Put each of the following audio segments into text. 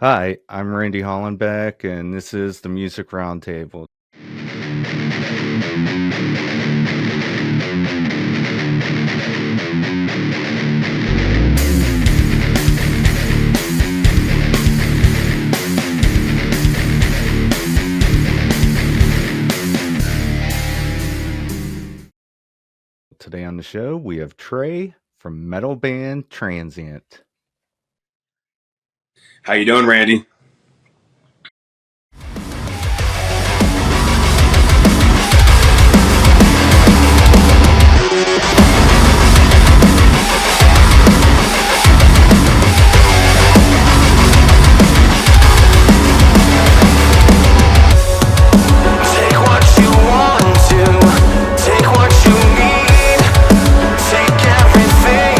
Hi, I'm Randy Hollenbeck, and this is the Music Roundtable. Today on the show, we have Trey from metal band Transient. How you doing, Randy? Take what you want to, take what you need, take everything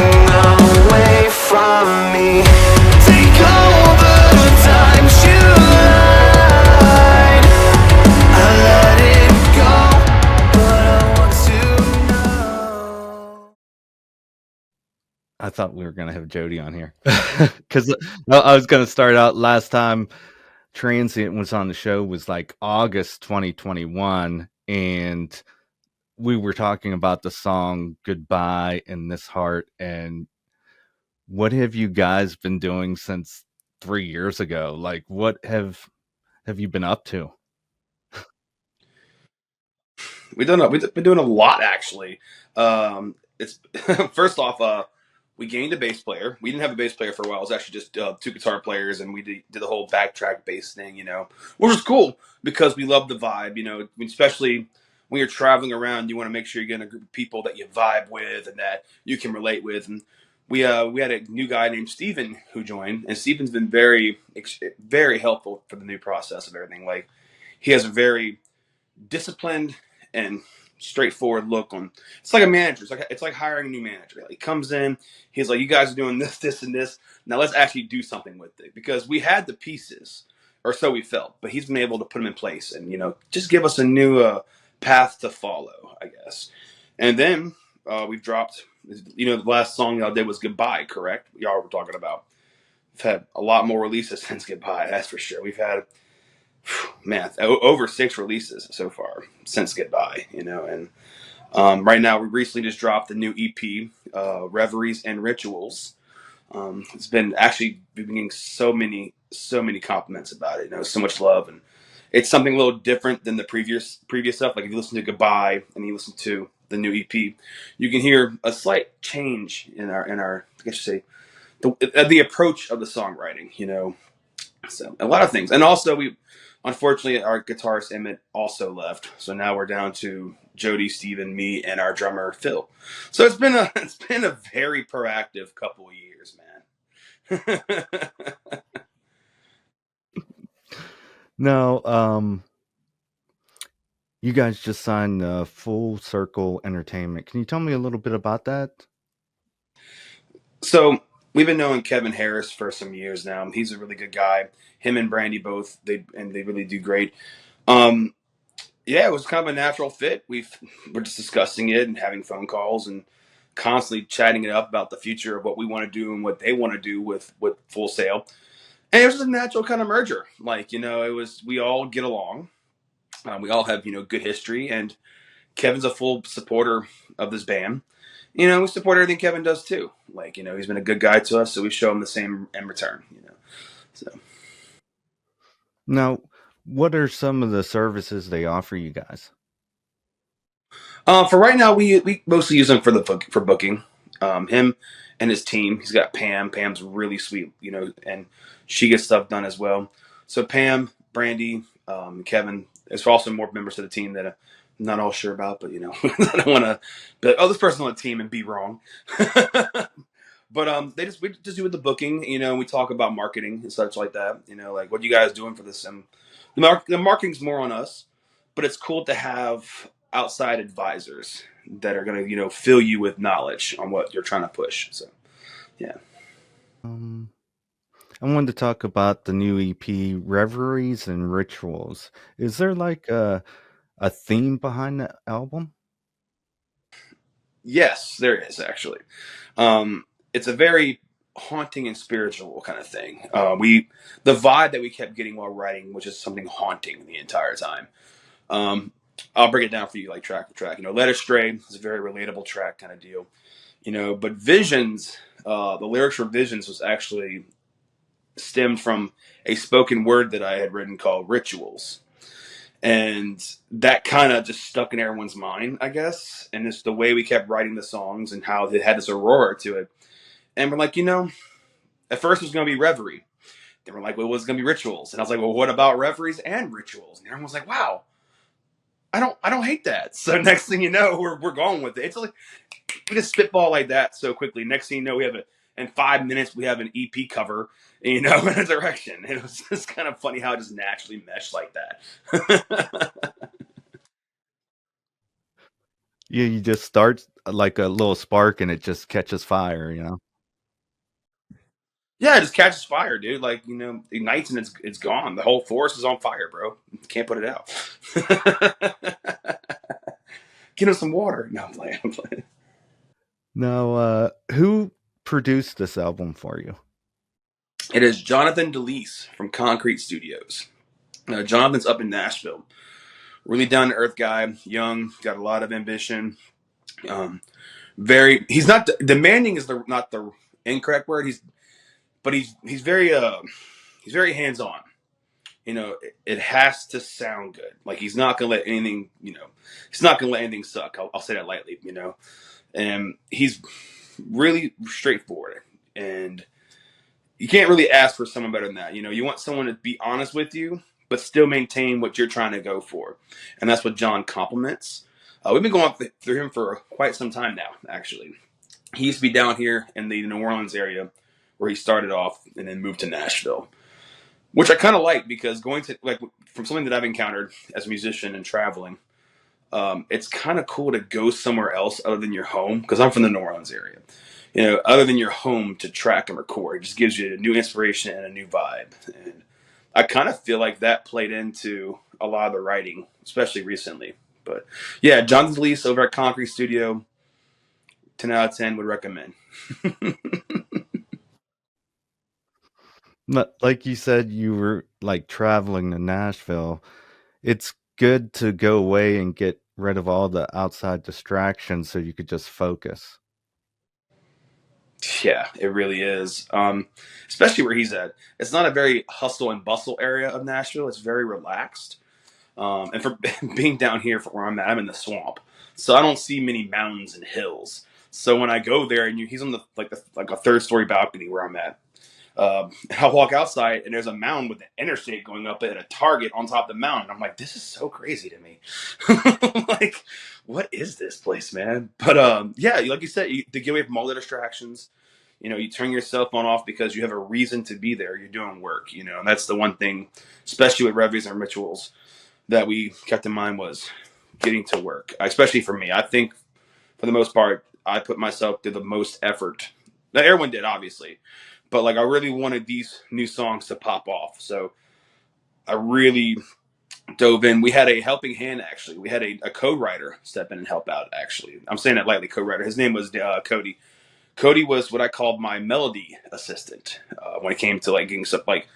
away from me. Take all the times you lied. I let it go, but I want to know. I thought we were going to have Jody on here because I was going to start out last time Transient was on the show was like August 2021, and we were talking about the song Goodbye in This Heart. And what have you guys been doing since 3 years ago? Like, what have you been up to? We've been doing a lot actually. It's first off, we gained a bass player. We didn't have a bass player for a while. It was actually just two guitar players, and we did the whole backtrack bass thing, which was cool because we love the vibe. Especially when you're traveling around, you want to make sure you're getting a group of people that you vibe with and that you can relate with. And we had a new guy named Steven who joined, and Steven's been very helpful for the new process of everything. Like he has a very disciplined and straightforward look on. It's like a manager. It's like hiring a new manager. Like, he comes in, he's like, "You guys are doing this, this, and this. Now let's actually do something with it." Because we had the pieces, or so we felt, but he's been able to put them in place and just give us a new path to follow, I guess. And then we've dropped. The last song y'all did was "Goodbye," correct? Y'all were talking about. We've had a lot more releases since "Goodbye." That's for sure. We've had man, over 6 releases so far since Goodbye, and right now we recently just dropped the new EP, Reveries and Rituals. It's been actually we've been getting so many compliments about it. So much love, and it's something a little different than the previous stuff. Like if you listen to Goodbye and you listen to the new EP, you can hear a slight change in our I guess you say the approach of the songwriting. So a lot of things, and also we, unfortunately, our guitarist Emmett also left. So now we're down to Jody, Steven, me, and our drummer Phil. So it's been a very proactive couple of years, man. No, you guys just signed Full Circle Entertainment. Can you tell me a little bit about that? So we've been knowing Kevin Harris for some years now. He's a really good guy. Him and Brandy both they really do great. Um, yeah, it was kind of a natural fit. We're just discussing it and having phone calls and constantly chatting it up about the future of what we want to do and what they want to do with Full Sail. And it was just a natural kind of merger. Like it was we all get along. We all have good history, and Kevin's a full supporter of this band. We support everything Kevin does too. Like he's been a good guy to us, so we show him the same in return. So. Now, what are some of the services they offer you guys? For right now, we mostly use him for booking. Him and his team. He's got Pam. Pam's really sweet, and she gets stuff done as well. So Pam, Brandy, Kevin. There's also more members of the team that I'm not all sure about, but I don't want to be like, oh, this person on the team and be wrong. But we just do with the booking. We talk about marketing and such like that. Like what you guys doing for this, and the marketing's more on us, but it's cool to have outside advisors that are going to fill you with knowledge on what you're trying to push. So yeah. Um, I wanted to talk about the new EP, Reveries and Rituals. Is there like a theme behind the album? Yes, there is actually. It's a very haunting and spiritual kind of thing. The vibe that we kept getting while writing was just something haunting the entire time. I'll break it down for you like track for track. Let Astray is a very relatable track kind of deal. But Visions, the lyrics for Visions was actually stemmed from a spoken word that I had written called Rituals. And that kind of just stuck in everyone's mind, I guess. And it's the way we kept writing the songs and how it had this aurora to it. And we're like, at first it was going to be Reverie. Then we're like, well, it was going to be Rituals. And I was like, well, what about Reveries and Rituals? And everyone was like, wow, I don't hate that. So next thing you know, we're going with it. It's like we just spitball like that so quickly. Next thing you know, we have in 5 minutes we have an EP cover, in a direction. It was just kind of funny how it just naturally meshed like that. Yeah, you just start like a little spark and it just catches fire, Yeah, it just catches fire, dude. Like, ignites and it's gone. The whole forest is on fire, bro. Can't put it out. Get him some water. No, I'm playing. Now, who produced this album for you? It is Jonathan DeLeese from Concrete Studios. Jonathan's up in Nashville. Really down to earth guy, young, got a lot of ambition. He's not demanding is not the incorrect word. He's very hands on. It has to sound good. Like he's not gonna let anything, he's not gonna let anything suck. I'll say that lightly, and he's really straightforward. And you can't really ask for someone better than that. You want someone to be honest with you, but still maintain what you're trying to go for. And that's what John compliments. We've been going through him for quite some time now, actually. He used to be down here in the New Orleans area where he started off and then moved to Nashville, which I kind of like because going to, like, from something that I've encountered as a musician and traveling, it's kind of cool to go somewhere else other than your home because I'm from the New Orleans area. Other than your home to track and record. It just gives you a new inspiration and a new vibe. And I kind of feel like that played into a lot of the writing, especially recently. But yeah, Jonathan DeLeese over at Concrete Studio, 10 out of 10 would recommend. Like you said, you were like traveling to Nashville. It's good to go away and get rid of all the outside distractions so you could just focus. Yeah, it really is. Especially where he's at. It's not a very hustle and bustle area of Nashville. It's very relaxed. And for being down here from where I'm at, I'm in the swamp, so I don't see many mountains and hills. So when I go there, and he's on the a third story balcony where I'm at, I'll walk outside and there's a mound with the interstate going up it and a Target on top of the mountain. I'm like, this is so crazy to me. Like, what is this place, man? But yeah, like you said, to get away from all the distractions. You turn your cell phone off because you have a reason to be there. You're doing work, and that's the one thing, especially with reveries and rituals, that we kept in mind was getting to work. Especially for me, I think for the most part, I put myself through the most effort. Now, everyone did, obviously, but like I really wanted these new songs to pop off, so I really dove in. We had a helping hand, actually. We had a co-writer step in and help out. Actually, I'm saying that lightly. Co-writer. His name was Cody. Cody was what I called my melody assistant when it came to like getting stuff like.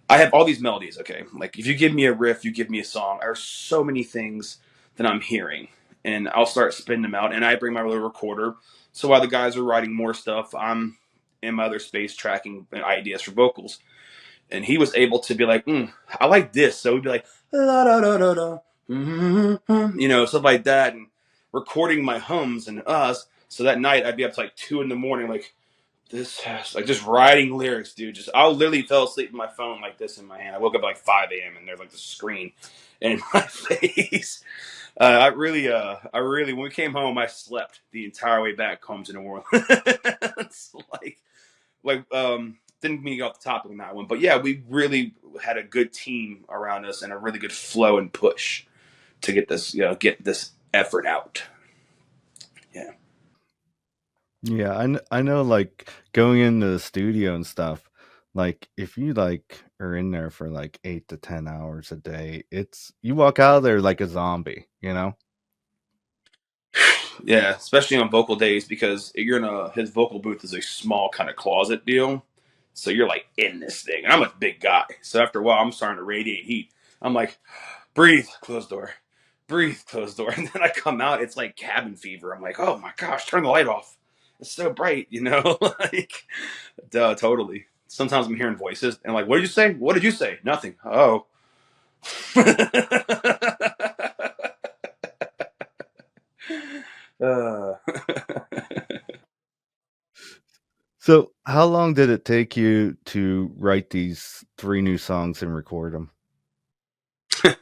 I have all these melodies, okay? Like, if you give me a riff, you give me a song, there are so many things that I'm hearing. And I'll start spinning them out, and I bring my little recorder. So while the guys are writing more stuff, I'm in my other space tracking ideas for vocals. And he was able to be like, I like this. So we'd be like, la da da da da, stuff like that, and recording my hums and us. So that night, I'd be up to like 2 in the morning, like, this has like just writing lyrics, dude. Just I literally fell asleep with my phone like this in my hand. I woke up at like 5 a.m. and there's like the screen in my face. I really, when we came home, I slept the entire way back home to New Orleans. It's didn't mean to go off the topic on that one, but yeah, we really had a good team around us and a really good flow and push to get this effort out. Yeah. Yeah, I know, like, going into the studio and stuff, like, if you, like, are in there for, like, 8 to 10 hours a day, you walk out of there like a zombie, Yeah, especially on vocal days because you're in his vocal booth is a small kind of closet deal. So you're like in this thing. And I'm a big guy. So after a while, I'm starting to radiate heat. I'm like, breathe, close door. Breathe, close door. And then I come out, it's like cabin fever. I'm like, oh my gosh, turn the light off. It's so bright, like, duh, totally. Sometimes I'm hearing voices and I'm like, what did you say? What did you say? Nothing. Oh. uh. So, how long did it take you to write these 3 new songs and record them?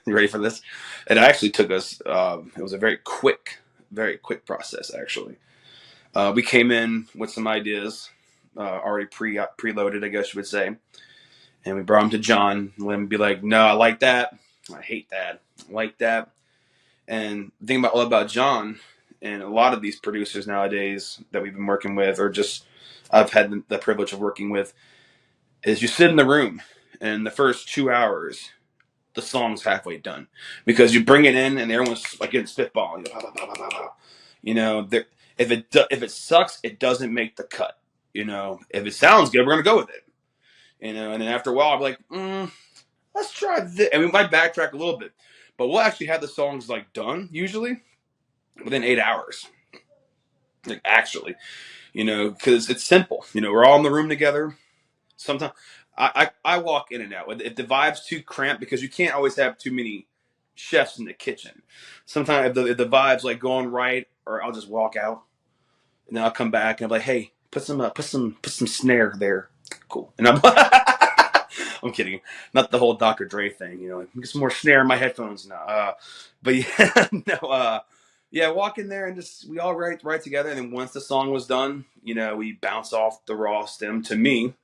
You ready for this? It actually took us. It was a very quick process. Actually, we came in with some ideas already preloaded, I guess you would say, and we brought them to John. And let him be like, "No, I like that. I hate that. I like that." And the thing about John and a lot of these producers nowadays that we've been working with, or just I've had the privilege of working with, is you sit in the room and the first 2 hours the song's halfway done because you bring it in and everyone's like getting spitball. If it sucks, it doesn't make the cut. If it sounds good, we're gonna go with it. And then after a while, I'm like, let's try this. And we might backtrack a little bit, but we'll actually have the songs like done usually within 8 hours. Like actually, because it's simple. We're all in the room together. Sometimes I walk in and out. If the vibe's too cramped, because you can't always have too many chefs in the kitchen. Sometimes if the vibe's like going right, or I'll just walk out and then I'll come back and I'm like, hey, put some snare there. Cool. And I'm I'm kidding. Not the whole Dr. Dre thing, like, get some more snare in my headphones now. But yeah, no, yeah, walk in there and just we all write together, and then once the song was done, we bounce off the raw stem to me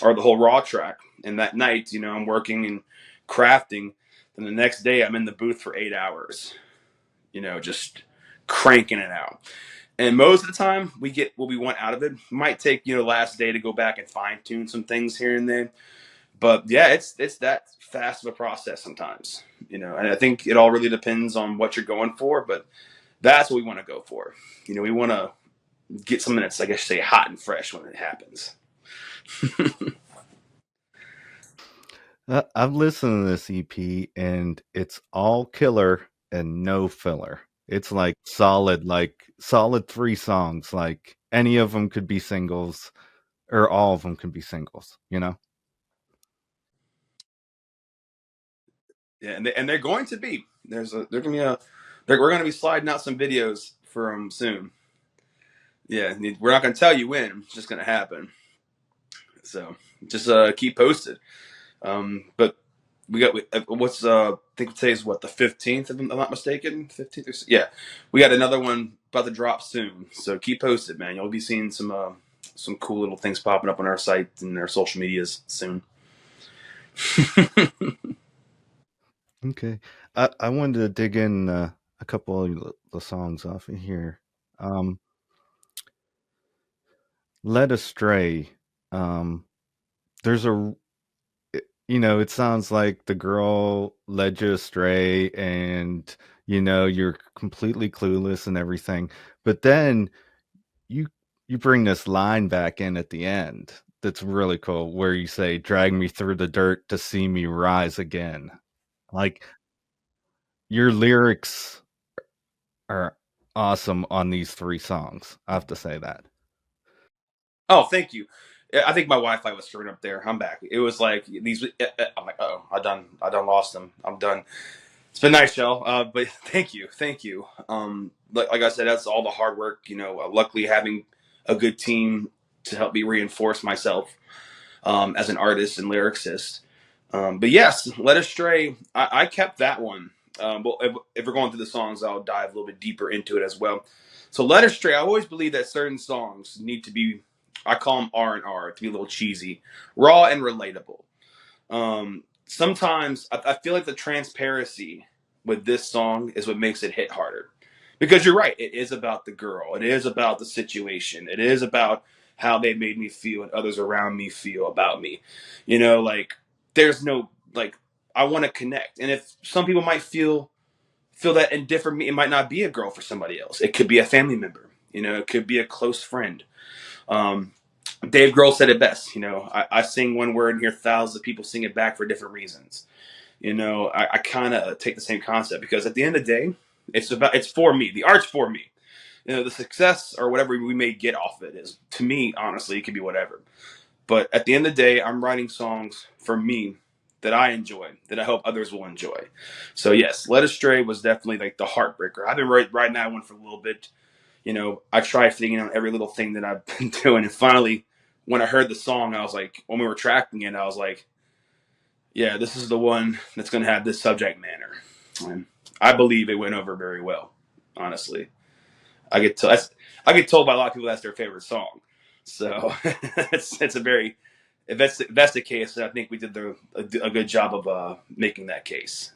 or the whole raw track. And that night, I'm working and crafting. Then the next day, I'm in the booth for 8 hours, just cranking it out. And most of the time, we get what we want out of it. Might take last day to go back and fine tune some things here and there. But yeah, it's that fast of a process sometimes, and I think it all really depends on what you're going for. But that's what we want to go for. We want to get something that's, I guess, say hot and fresh when it happens. I've listened to this EP and it's all killer and no filler. It's like solid 3 songs. Like any of them could be singles, or all of them could be singles. Yeah, and they're going to be. They're gonna be we're gonna be sliding out some videos for them soon. Yeah, we're not gonna tell you when. It's just gonna happen. So just keep posted. But we got what's I think today's what, the 15th, if I'm not mistaken. 15th, yeah. We got another one about to drop soon. So keep posted, man. You'll be seeing some cool little things popping up on our site and our social medias soon. Okay. I wanted to dig in a couple of the songs off of here. Led Astray. There's it sounds like the girl led you astray and you're completely clueless and everything. But then you bring this line back in at the end that's really cool, where you say, drag me through the dirt to see me rise again. Like, your lyrics are awesome on these 3 songs. I have to say that. Oh, thank you. I think my Wi-Fi was screwing up there. I'm back. It was like these. I'm like, oh, I done lost them. I'm done. It's been nice, y'all. But thank you. Like I said, that's all the hard work. Luckily having a good team to help me reinforce myself as an artist and lyricist. But yes, Let Us Stray. I kept that one. Well, if we're going through the songs, I'll dive a little bit deeper into it as well. So Let Us Stray. I always believe that certain songs need to be, I call them R&R, to be a little cheesy, raw and relatable. Sometimes I feel like the transparency with this song is what makes it hit harder. Because you're right, it is about the girl. It is about the situation. It is about how they made me feel and others around me feel about me. Like, there's no, like, I want to connect. And if some people might feel feel that indifferent. It might not be a girl for somebody else. It could be a family member. It could be a close friend. Um, Dave Grohl said it best. I sing one word and hear thousands of people sing it back for different reasons. I kind of take the same concept, because at the end of the day, it's for me. The art's for me. The success or whatever we may get off of it is, to me, honestly, it could be whatever. But at the end of the day, I'm writing songs for me that I enjoy, that I hope others will enjoy. So yes, Led Astray was definitely like the heartbreaker. I've been writing that one for a little bit. I tried figuring out every little thing that I've been doing, and finally, when I heard the song, I was like, when we were tracking it, I was like, yeah, this is the one that's going to have this subject matter. And I believe it went over very well, honestly. I get told by a lot of people that's their favorite song. So it's a very, if that's the case, I think we did a good job of making that case.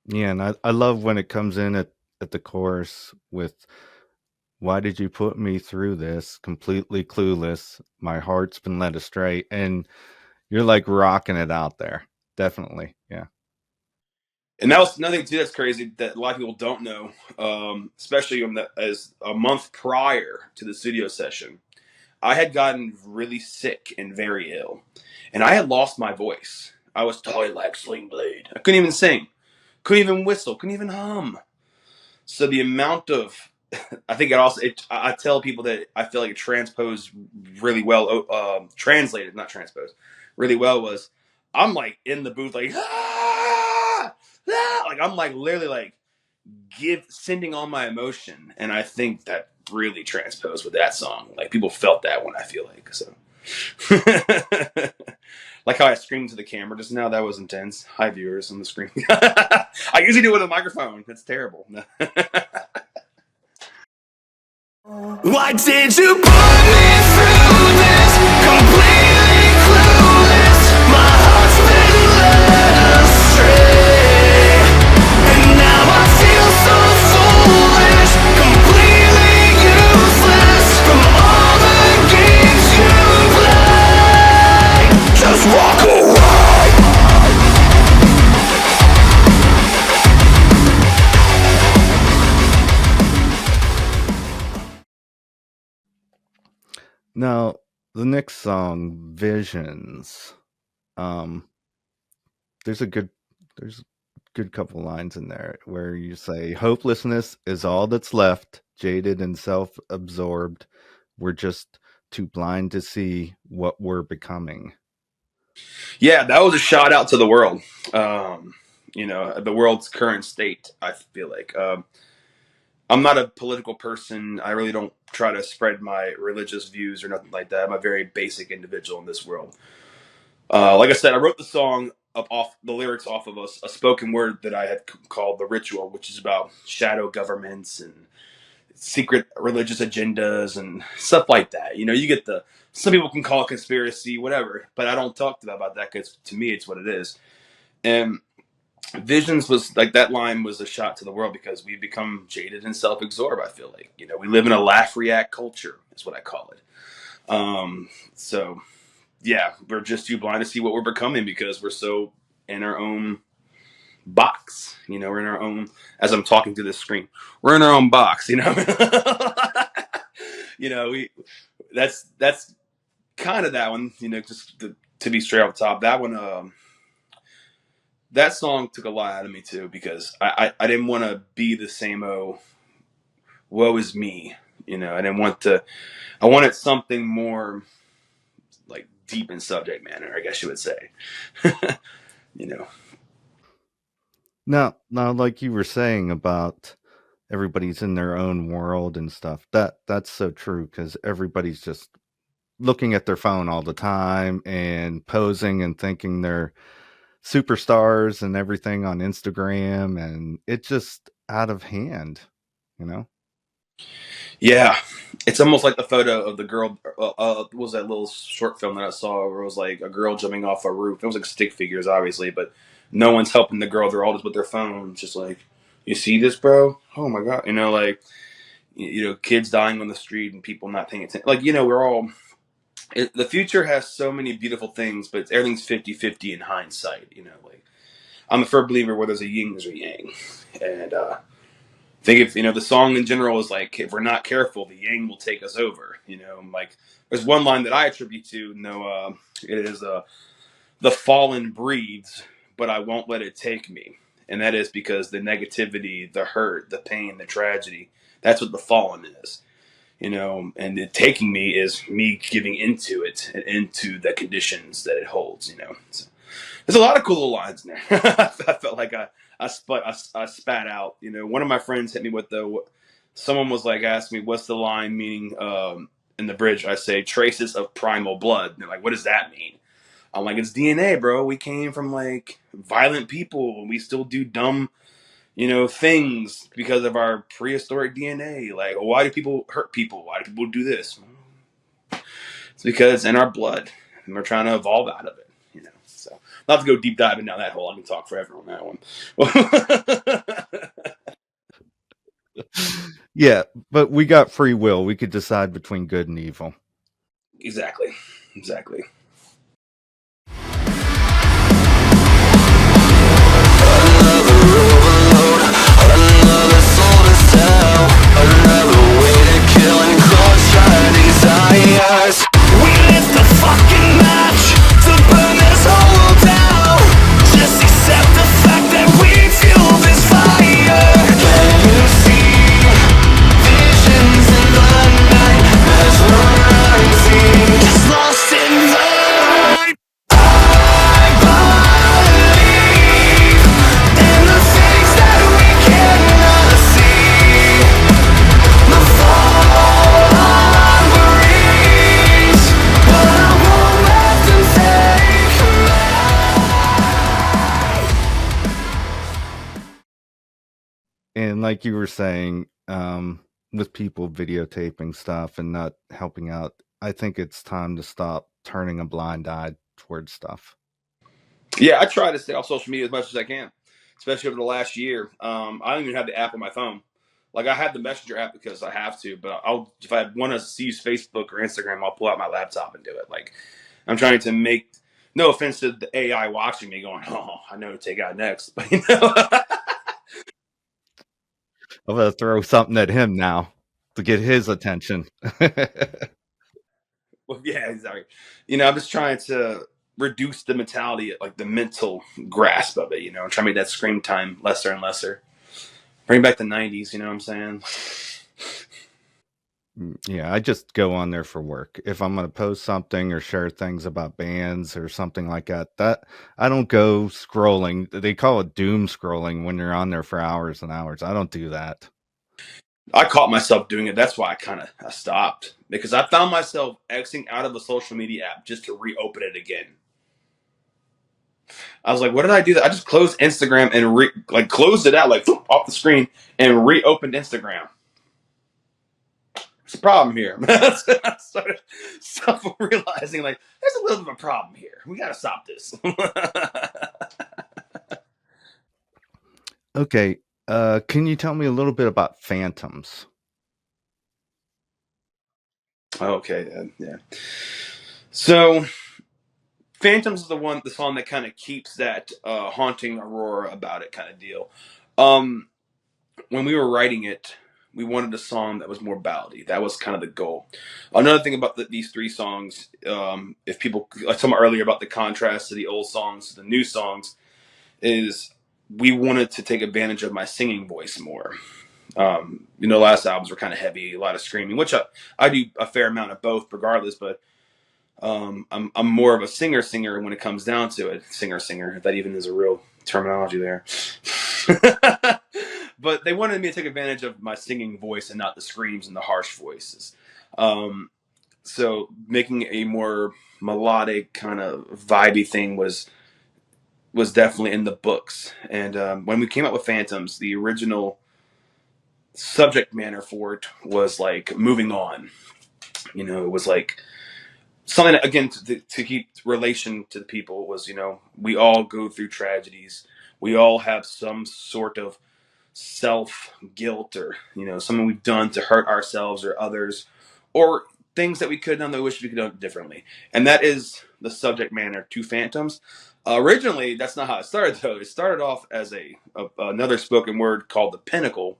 Yeah, and I love when it comes in at the chorus with, "Why did you put me through this? Completely clueless. My heart's been led astray." And you're like rocking it out there. Definitely. Yeah. And that was nothing too that's crazy that a lot of people don't know, especially as a month prior to the studio session. I had gotten really sick and very ill, and I had lost my voice. I was totally like Sling Blade. I couldn't even sing, couldn't even whistle, couldn't even hum. So the amount of, I think I tell people that I feel like it transposed really well, translated, not transposed, really well was, I'm like in the booth like, ah, ah, like I'm like literally like sending all my emotion, and I think that really transposed with that song. Like people felt that one. I feel like so. Like how I screamed to the camera just now. That was intense. Hi, viewers on the screen. I usually do it with a microphone. It's terrible. Why did you put me through this? Completely clueless. My heart's been led astray, and now I feel so foolish, completely useless from all the games you play. Just walk away. Now, the next song, Visions. There's a good couple lines in there where you say, "Hopelessness is all that's left, jaded and self-absorbed. We're just too blind to see what we're becoming." Yeah, that was a shout out to the world. The world's current state. I feel like I'm not a political person. I really don't try to spread my religious views or nothing like that. I'm a very basic individual in this world. Like I said, I wrote the song off the lyrics off of a spoken word that I had called "The Ritual," which is about shadow governments and secret religious agendas and stuff like that. You get some people can call it conspiracy, whatever, but I don't talk about that because to me it's what it is. And Visions was like, that line was a shot to the world because we've become jaded and self-absorbed. I feel like we live in a laugh react culture is what I call it. So yeah, we're just too blind to see what we're becoming because we're so in our own box. We're in our own, as I'm talking to this screen, we're in our own box. We that's kind of that one. Just to be straight off the top, that one. That song took a lot out of me too because I didn't want to be the same woe is me. I didn't want to. I wanted something more like deep in subject matter, I guess you would say. you know. Now, like you were saying about everybody's in their own world and stuff. That's so true because everybody's just looking at their phone all the time and posing and thinking they're superstars and everything on Instagram, and it's just out of hand. Yeah, it's almost like the photo of the girl. What was that little short film that I saw where it was like a girl jumping off a roof? It was like stick figures, obviously, but no one's helping the girl. They're all just with their phones, just like, you see this, bro? Oh my god, like, kids dying on the street and people not paying attention. Like, we're all. The future has so many beautiful things, but everything's 50-50 in hindsight. Like, I'm a firm believer where there's a yin, there's a yang, and I think if the song in general is like, if we're not careful, the yang will take us over. Like there's one line that I attribute to it is the fallen breathes, but I won't let it take me. And that is because the negativity, the hurt, the pain, the tragedy, that's what the fallen is. And it taking me is me giving into it and into the conditions that it holds. So there's a lot of cool little lines in there. I felt like I spat out. One of my friends hit me with someone was like, asked me, what's the line meaning in the bridge? I say, traces of primal blood. And they're like, what does that mean? I'm like, it's DNA, bro. We came from like violent people, and we still do dumb, things because of our prehistoric DNA. Like, why do people hurt people? Why do people do this? It's because it's in our blood, and we're trying to evolve out of it. So not to go deep diving down that hole. I can talk forever on that one. Yeah, but we got free will. We could decide between good and evil. Exactly. We lit the fucking match to burn this hole down. Just accept the fact that we fuel this fire. Can you see visions in the night as we're rising? Just lost in the light. I believe in the things that we cannot see. The fallen breeze, but I won't let them take me. And like you were saying, with people videotaping stuff and not helping out, I think it's time to stop turning a blind eye towards stuff. Yeah, I try to stay off social media as much as I can, especially over the last year. I don't even have the app on my phone. Like I have the Messenger app because I have to, but if I want to use Facebook or Instagram, I'll pull out my laptop and do it. Like I'm trying to make, no offense to the AI watching me, going, "Oh, I know who to take out next," but I'm gonna throw something at him now to get his attention. well, yeah, exactly. I'm just trying to reduce the mentality, like the mental grasp of it. And try to make that screen time lesser and lesser. Bring back the '90s. You know what I'm saying? Yeah, I just go on there for work. If I'm going to post something or share things about bands or something like that I don't go scrolling. They call it doom scrolling when you're on there for hours and hours. I don't do that. I caught myself doing it. That's why I stopped, because I found myself Xing out of a social media app just to reopen it again. I was like, what did I do? I just closed Instagram and closed it out, like off the screen, and reopened Instagram. What's the problem here? I started self-realizing, like, there's a little bit of a problem here. We got to stop this. Okay. Can you tell me a little bit about phantoms? Okay, yeah. So, Phantoms is the song that kind of keeps that haunting aurora about it kind of deal. When we were writing it, we wanted a song that was more ballady. That was kind of the goal. Another thing about these three songs, if people, like someone earlier about the contrast to the old songs to the new songs, is we wanted to take advantage of my singing voice more. Last albums were kind of heavy, a lot of screaming, which I do a fair amount of both regardless, but I'm more of a singer when it comes down to it. Singer, if that even is a real terminology there. But they wanted me to take advantage of my singing voice and not the screams and the harsh voices. So making a more melodic kind of vibey thing was definitely in the books. And when we came out with Phantoms, the original subject matter for it was like moving on. It was like something that, again, to keep relation to the people was, we all go through tragedies. We all have some sort of self guilt or, something we've done to hurt ourselves or others, or things that we could have done that we wish we could have done differently. And that is the subject matter to Phantoms. Originally, that's not how it started, though. It started off as another spoken word called The Pinnacle,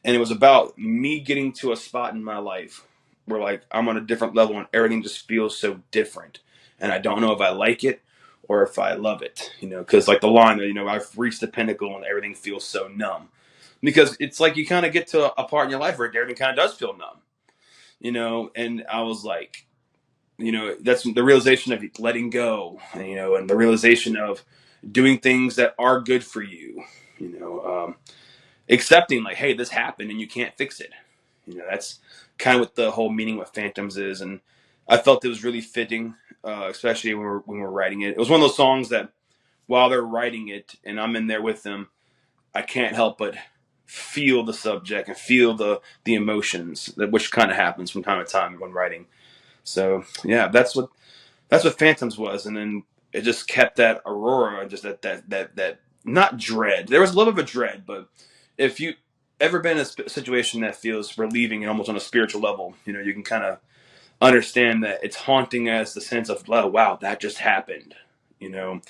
and it was about me getting to a spot in my life where, like, I'm on a different level and everything just feels so different, and I don't know if I like it or if I love it, because like the line that I've reached the pinnacle and everything feels so numb, because it's like you kind of get to a part in your life where everything kind of does feel numb, and I was like, that's the realization of letting go, and the realization of doing things that are good for you, accepting like, hey, this happened and you can't fix it. That's kind of what the whole meaning with Phantoms is. And I felt it was really fitting, especially when we're writing it. It was one of those songs that while they're writing it and I'm in there with them, I can't help but feel the subject and feel the emotions which kind of happens from time to time when writing. So yeah, that's what Phantoms was, and then it just kept that aurora, just that not dread. There was a little bit of a dread, but if you ever been in a situation that feels relieving and almost on a spiritual level, you can kind of understand that it's haunting as the sense of, oh wow, that just happened. You know,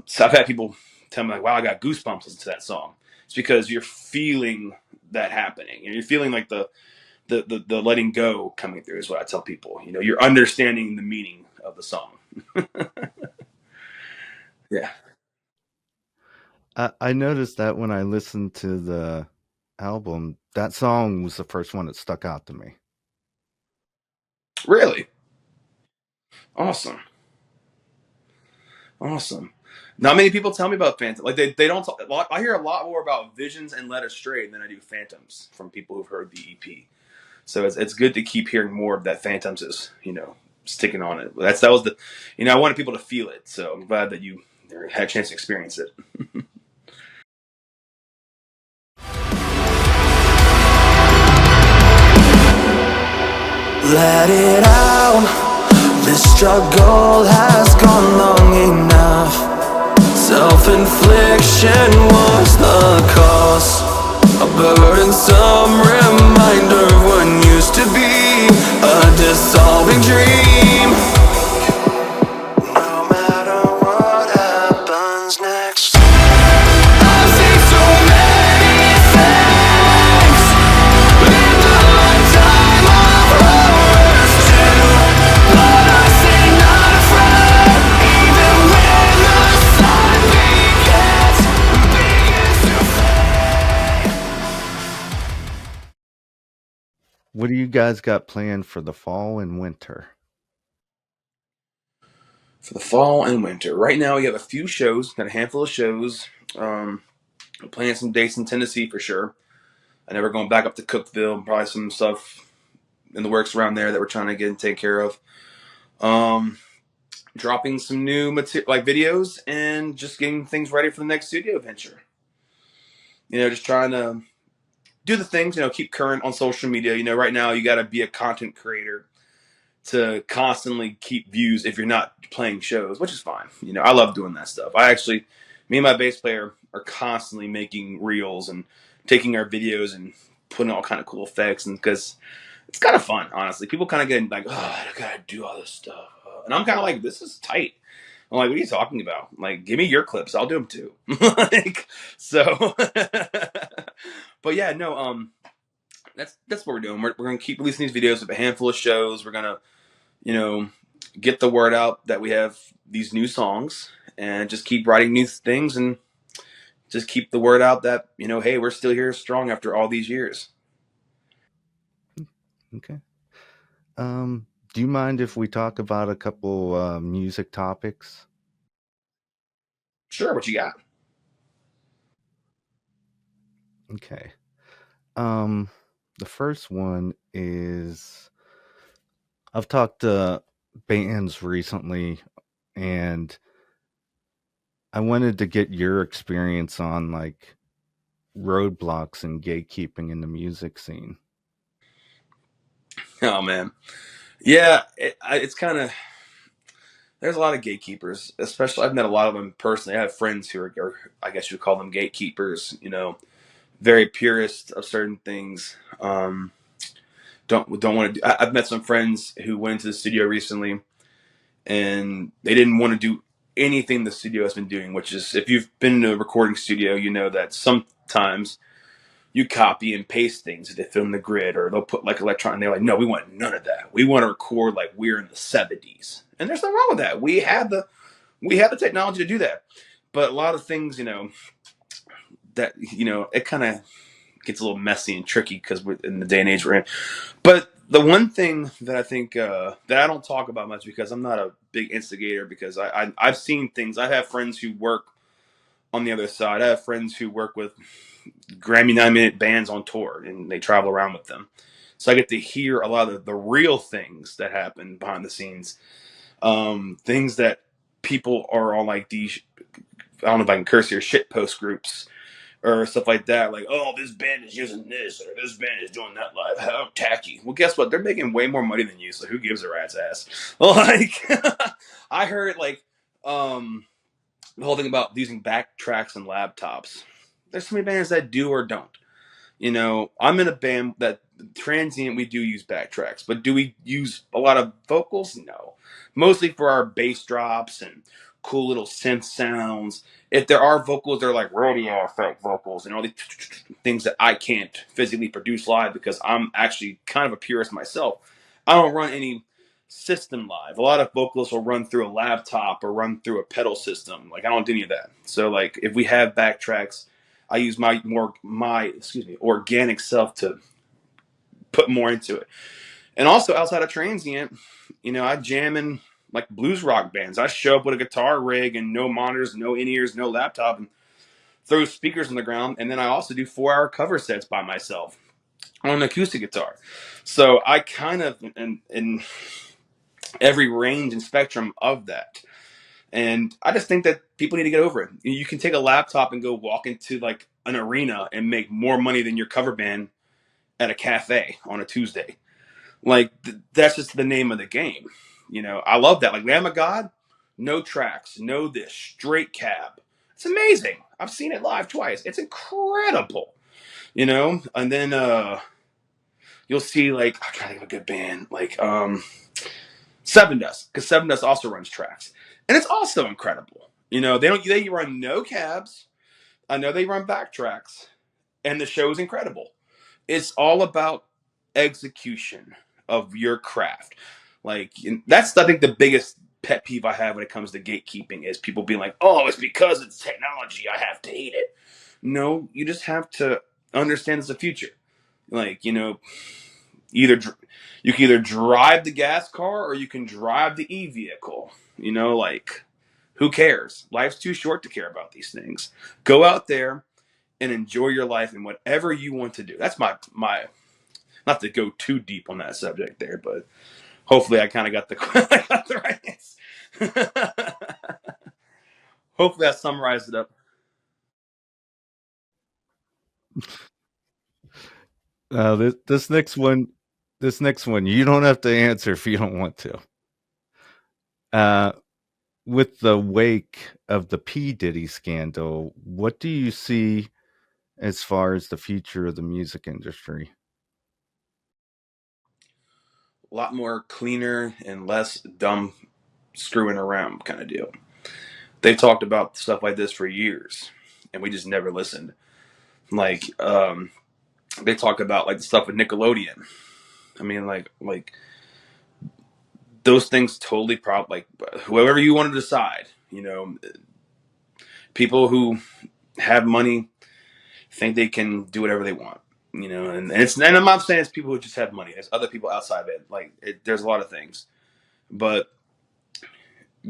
so I've had people tell me like, wow, I got goosebumps listening to that song. It's because you're feeling that happening, and you're feeling like the letting go coming through is what I tell people. You're understanding the meaning of the song. Yeah. I noticed that when I listened to the album, that song was the first one that stuck out to me. Really? Awesome. Awesome. Not many people tell me about Phantom. Like they don't talk, I hear a lot more about Visions and Led Astray than I do Phantoms from people who've heard the EP. So it's good to keep hearing more of that Phantoms is, sticking on it. That was the I wanted people to feel it. So I'm glad that you had a chance to experience it. Let it out. This struggle has gone long enough. Self-infliction was the cause. A burdensome reminder of what used to be a dissolving dream. No matter what happens next, I've seen so many things in the lifetime of horrors too. But I stay not afraid, even when the sun begins to fade. What do you guys got planned for the fall and winter? For the fall and winter, right now we have a few shows, got a handful of shows. We're playing some dates in Tennessee for sure. I know we're going back up to Cookville, probably some stuff in the works around there that we're trying to get and take care of. Dropping some new like videos and just getting things ready for the next studio venture. Just trying to do the things, keep current on social media. Right now you got to be a content creator to constantly keep views if you're not playing shows, which is fine. I love doing that stuff. Me and my bass player are constantly making reels and taking our videos and putting all kind of cool effects, and because it's kind of fun, honestly. People kind of get like, oh, I gotta do all this stuff, and I'm kind of like, this is tight. I'm like, what are you talking about? Like, give me your clips, I'll do them too. Like, so, but yeah, no, that's what we're doing. We're gonna keep releasing these videos of a handful of shows. We're gonna you know, get the word out that we have these new songs and just keep writing new things and just keep the word out that, hey, we're still here strong after all these years. Okay. Do you mind if we talk about a couple music topics? Sure, what you got? Okay. The first one is I've talked to bands recently, and I wanted to get your experience on like roadblocks and gatekeeping in the music scene. Oh, man. Yeah, it's kind of, there's a lot of gatekeepers, especially I've met a lot of them personally. I have friends who are I guess you would call them gatekeepers, very purist of certain things. Don't want to I've met some friends who went into the studio recently and they didn't want to do anything the studio has been doing, which is, if you've been in a recording studio, you know that sometimes you copy and paste things that they film the grid, or they'll put like electron, and they're like, no, we want none of that. We want to record like we're in the 70s. And there's nothing wrong with that. We have the technology to do that. But a lot of things, that, it kind of gets a little messy and tricky because we're in the day and age we're in. But the one thing that I think that I don't talk about much, because I'm not a big instigator, because I've seen things. I have friends who work on the other side. I have friends who work with Grammy 9-minute bands on tour, and they travel around with them. So I get to hear a lot of the real things that happen behind the scenes. Things that people are on like these, I don't know if I can curse here, shit post groups or stuff like that. Like, oh, this band is using this, or this band is doing that live. How tacky. Well, guess what? They're making way more money than you, so who gives a rat's ass? Like, I heard like the whole thing about using backtracks and laptops. There's so many bands that do or don't. I'm in a band that Transient, we do use backtracks, but do we use a lot of vocals? No. Mostly for our bass drops and cool little synth sounds. If there are vocals, they're like radio effect vocals and all these things that I can't physically produce live, because I'm actually kind of a purist myself. I don't run any system live. A lot of vocalists will run through a laptop or run through a pedal system. Like, I don't do any of that. So like, if we have backtracks, I use my organic self to put more into it. And also outside of Transient, I jam in like blues rock bands. I show up with a guitar rig and no monitors, no in-ears, no laptop, and throw speakers on the ground. And then I also do 4-hour cover sets by myself on an acoustic guitar. So I kind of in every range and spectrum of that. And I just think that people need to get over it. You can take a laptop and go walk into like an arena and make more money than your cover band at a cafe on a Tuesday. Like, that's just the name of the game. I love that. Like, Lamb of God, no tracks, no this, straight cab. It's amazing. I've seen it live twice. It's incredible. And then you'll see, like, I'm trying to think of a good band, like Seven Dust, because Seven Dust also runs tracks, and it's also incredible. They run no cabs. I know they run backtracks, and the show is incredible. It's all about execution of your craft. Like, that's, I think, the biggest pet peeve I have when it comes to gatekeeping, is people being like, "Oh, it's because it's technology, I have to hate it." No, you just have to understand it's the future. Like, either you can either drive the gas car or you can drive the e-vehicle. Like, who cares? Life's too short to care about these things. Go out there and enjoy your life and whatever you want to do. That's my not to go too deep on that subject there, but hopefully I kind of got the right answer. Hopefully I summarized it up. This next one, you don't have to answer if you don't want to. With the wake of the P Diddy scandal, what do you see as far as the future of the music industry? A lot more cleaner and less dumb screwing around kind of deal. They talked about stuff like this for years, and we just never listened. Like, they talk about like the stuff with Nickelodeon. I mean, like those things totally like, whoever you want to decide, people who have money think they can do whatever they want, and I'm not saying it's people who just have money. There's other people outside of it. Like, there's a lot of things, but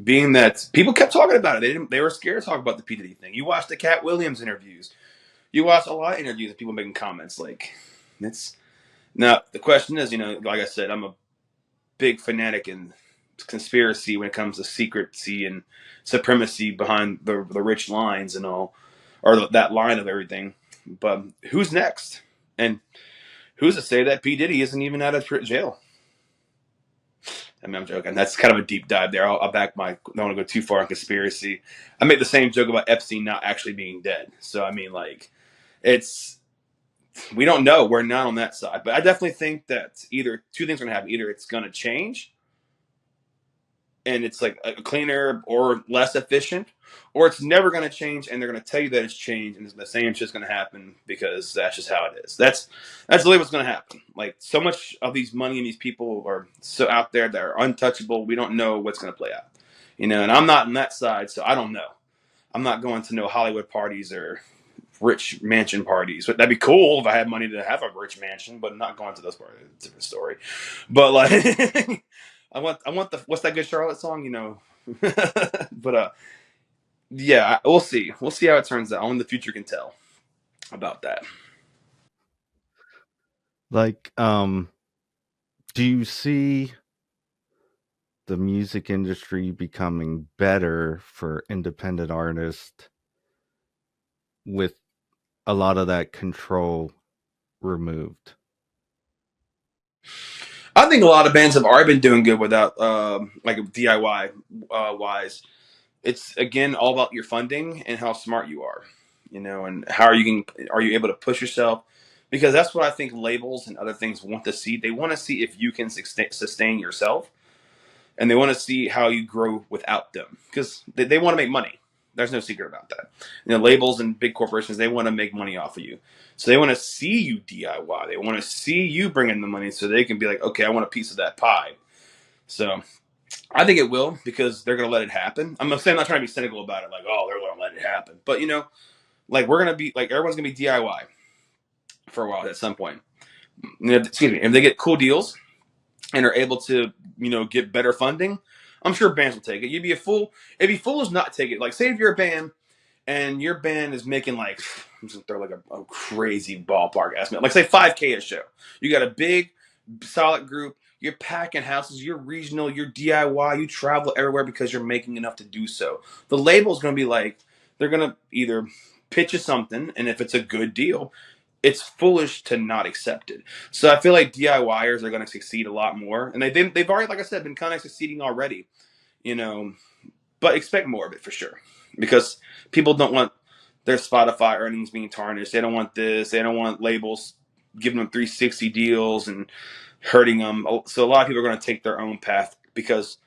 being that people kept talking about it, they were scared to talk about the P Diddy thing. You watch the Cat Williams interviews. You watch a lot of interviews of people making comments like, it's now the question is, like I said, I'm a big fanatic in conspiracy when it comes to secrecy and supremacy behind the rich lines and all, or that line of everything. But who's next? And who's to say that P Diddy isn't even out of jail? I mean, I'm joking. That's kind of a deep dive there. I'll back I don't want to go too far on conspiracy. I make the same joke about Epstein not actually being dead. So I mean, like, we don't know. We're not on that side. But I definitely think that either two things are going to happen. Either it's going to change, and it's like a cleaner or less efficient, or it's never going to change, and they're going to tell you that it's changed, and the same shit's going to happen because that's just how it is. That's really what's going to happen. Like so much of these money and these people are so out there that are untouchable. We don't know what's going to play out, and I'm not on that side, so I don't know. I'm not going to no Hollywood parties or rich mansion parties. But that'd be cool if I had money to have a rich mansion, but I'm not going to those parties. It's a different story. But like, I want the what's that good Charlotte song? But yeah, we'll see. We'll see how it turns out. Only the future can tell about that. Like, do you see the music industry becoming better for independent artists with a lot of that control removed? I think a lot of bands have already been doing good without like DIY wise. It's again all about your funding and how smart you are, and how are you able to push yourself, because that's what I think labels and other things want to see. They want to see if you can sustain yourself, and they want to see how you grow without them, because they want to make money. There's no secret about that. Labels and big corporations, they want to make money off of you, so they want to see you DIY. They want to see you bring in the money so they can be like, okay, I want a piece of that pie. So I think it will, because they're going to let it happen. I'm not trying to be cynical about it, like, oh, they're going to let it happen. But, like, we're going to be, like, everyone's going to be DIY for a while at some point. Excuse me. If they get cool deals and are able to, get better funding, I'm sure bands will take it. It'd be foolish not to take it. Like, say if you're a band and your band is making, like, I'm just going to throw, like, a crazy ballpark estimate. Like, say $5K a show. You got a big, solid group. You're packing houses, you're regional, you're DIY, you travel everywhere because you're making enough to do so. The label's going to be like, they're going to either pitch you something, and if it's a good deal, it's foolish to not accept it. So I feel like DIYers are going to succeed a lot more. And they've already, like I said, been kind of succeeding already, you know, but expect more of it for sure. Because people don't want their Spotify earnings being tarnished. They don't want this. They don't want labels giving them 360 deals and hurting them. So a lot of people are going to take their own path, because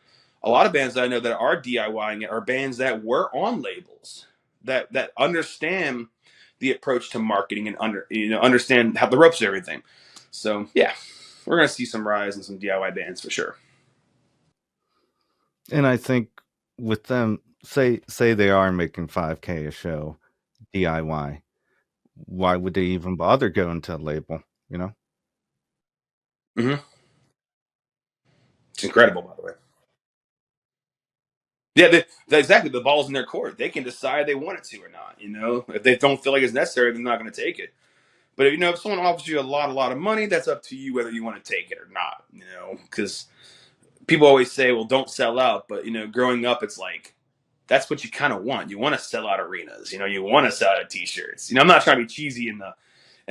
a lot of bands that I know that are DIYing it are bands that were on labels that understand the approach to marketing and understand how the ropes of everything. So yeah, we're going to see some rise in some DIY bands for sure. And I think with them, say they are making $5K a show DIY, why would they even bother going to a label? Mm-hmm. It's incredible, by the way. Yeah, exactly. The ball's in their court. They can decide they want it to or not. If they don't feel like it's necessary, they're not going to take it. But if someone offers you a lot of money, that's up to you whether you want to take it or not. Because people always say, "Well, don't sell out." But growing up, it's like that's what you kind of want. You want to sell out arenas. You want to sell out T-shirts. I'm not trying to be cheesy in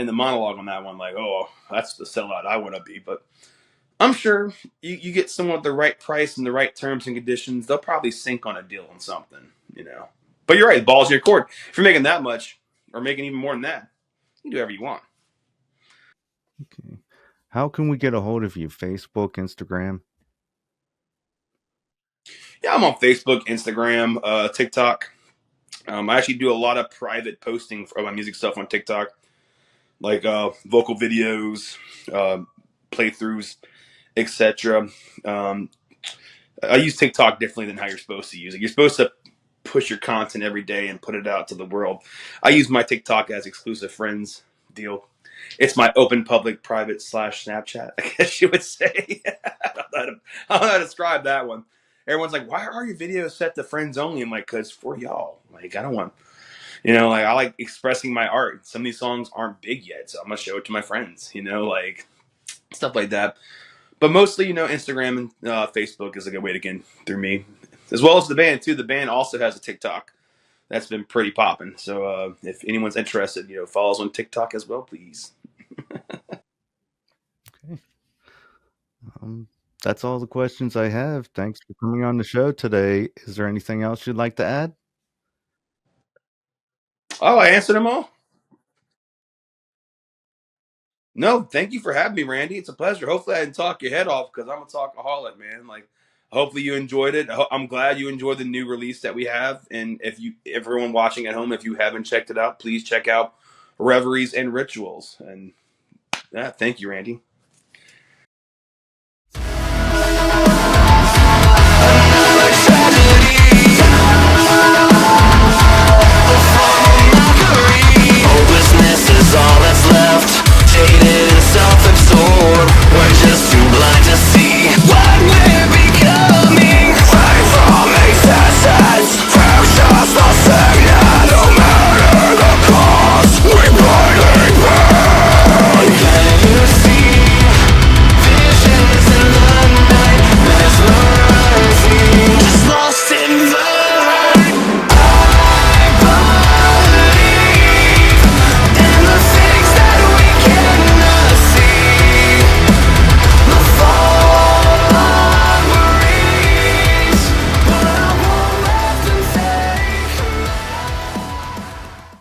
the monologue on that one. Like, oh, that's the sellout I want to be. But I'm sure you get someone with the right price and the right terms and conditions, they'll probably sink on a deal on something. But you're right, balls in your court. If you're making that much or making even more than that, you can do whatever you want. Okay. How can we get a hold of you? Facebook, Instagram? Yeah, I'm on Facebook, Instagram, TikTok. I actually do a lot of private posting for my music stuff on TikTok, like vocal videos, uh, playthroughs, etc. Um, I use TikTok differently than how you're supposed to use it. You're supposed to push your content every day and put it out to the world. I use my TikTok as exclusive friends deal. It's my open public private / Snapchat, I guess you would say. I don't know how to describe that one. Everyone's like, why are your videos set to friends only? I'm like, because for y'all. Like, I don't want, like, I like expressing my art. Some of these songs aren't big yet, so I'm going to show it to my friends, like stuff like that. But mostly, Instagram and Facebook is a good way to get through me, as well as the band too. The band also has a TikTok that's been pretty popping. So if anyone's interested, follow us on TikTok as well, please. Okay. That's all the questions I have. Thanks for coming on the show today. Is there anything else you'd like to add? Oh, I answered them all. No, thank you for having me, Randy. It's a pleasure. Hopefully, I didn't talk your head off, because I'm a talkaholic, man. Like, hopefully you enjoyed it. I'm glad you enjoyed the new release that we have. And if everyone watching at home, if you haven't checked it out, please check out Reveries and Rituals. And yeah, thank you, Randy.